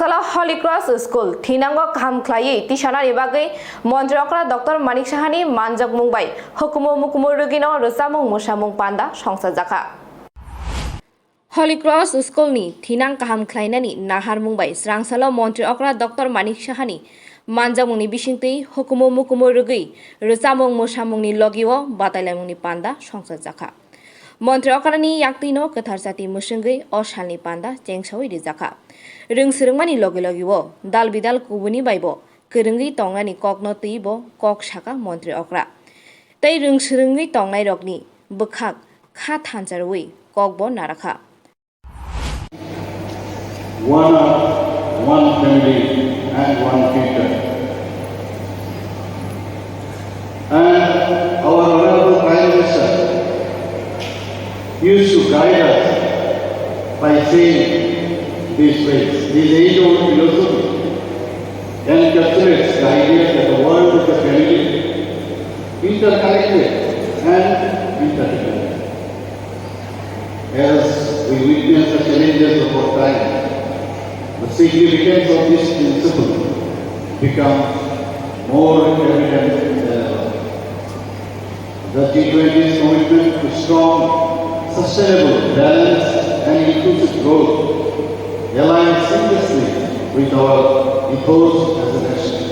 Srangsala Holy Cross School Thinango Kham Khlai Tishana Ibagei Montrokra Dr. Manik Shahani Manjak Mumbai Hukumu Mukumu Rugino Rusamung Mushamung Panda Shongsa Jaka Holy Cross School ni Thinang Kham Khlainani Nahar Mumbai Srangsala Montrokra Dr. Manik Shahani Manjamung ni Bishingti Hukumu Mukumu Rugi Rusamung Mushamung ni Logiwo Batailamung ni Panda Shongsa Jaka Montrokani Yaktino Katharsati Mushungi Oshalni Panda Chengshawi Rizaka Ring Sirmani Logilogiwo Dal Bidal Kubuni Baibo Kurungi Tongani Kokno Tibo Kok Shaka Montrokra Tai Ring Sirungi Tongai Rogni Bukak Khat Hanjarwi Kokbo Naraka One family and one future. And our Honorable Prime Minister used to guide us by saying these words. This age-old philosophy encapsulates the idea that the world is a family, interconnected and interdependent. As we witness the challenges of our time, the significance of this principle becomes more evident than ever. The G20's commitment to strong, sustainable, balanced and inclusive growth aligns seamlessly with our ethos as a nation.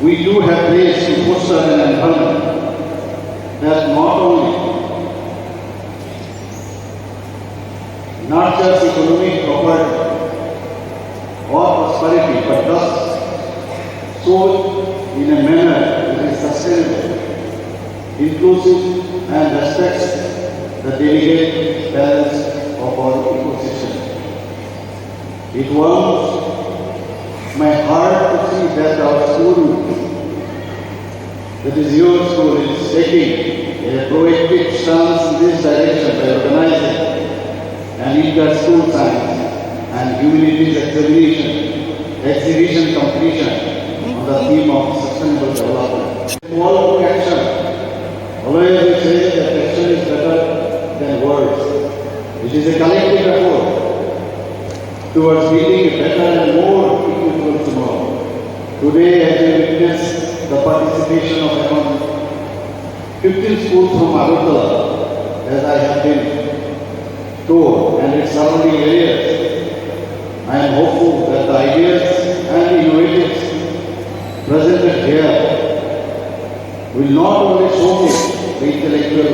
We do have ways to foster an environment that not just economic property or prosperity, but does so in a manner that is sustainable, inclusive and respects the delicate balance of our ecosystem. It warms my heart to see that our school, that is your school, is taking a proactive stance in this direction by organizing an inter-school science and humanities exhibition competition on the theme of sustainable development. All action. Always we say that action is better than words. It is a collective effort towards building a better and more equitable tomorrow. Today, as we witness the participation of around 15 schools from Agartala, as I have been told, and its surrounding areas, I am hopeful that the ideas and innovatives presented here will not only showcase the intellectual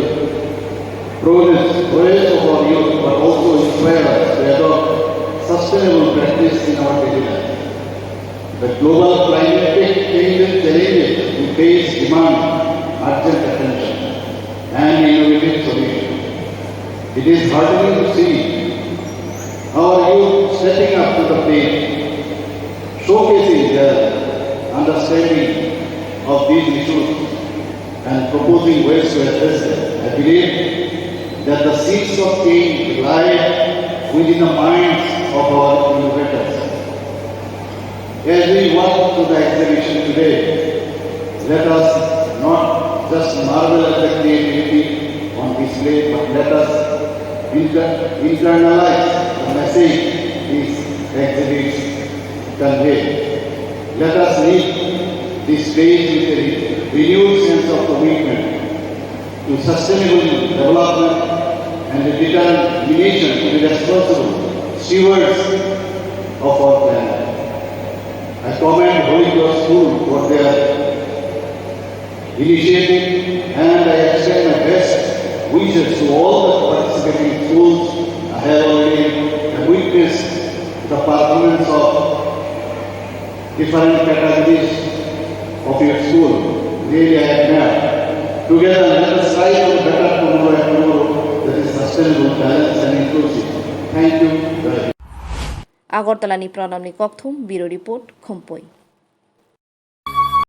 progress of our youth, but also inspire us to adopt sustainable practice in our daily life. The global climatic challenges we face demand urgent attention and innovative solutions. It is heartening to see our youth stepping up to the plate, showcasing their understanding of these issues and proposing ways to address them. I believe that the seeds of change lie within the minds of our innovators. As we walk to the exhibition today, let us not just marvel at the creativity on display, but let us internalize the message these exhibits convey. Let us leave this space with a renewed sense of commitment to sustainable development and a determination to be responsible stewards of our planet. I commend Holy Cross School for their initiative, and I extend my best wishes to all the participating schools. I have already witnessed the performance of different categories of your school. Really, I admire. Together, let us strive for better tomorrow and tomorrow that is sustainable, balanced, and inclusive. Thank you very much. Agartala ni Pranam ni Kokthum, Bureau Report, Khompoi.